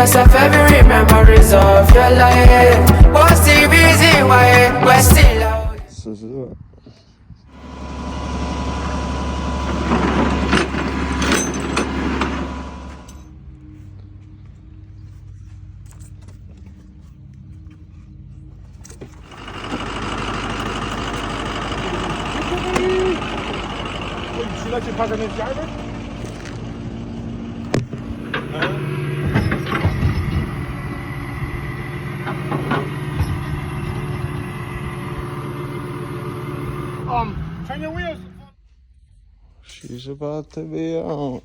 Millions of every memories of your life. What's the reason why we're still out? 42。去那去看看那家人。Changing wheels. She's about to be on.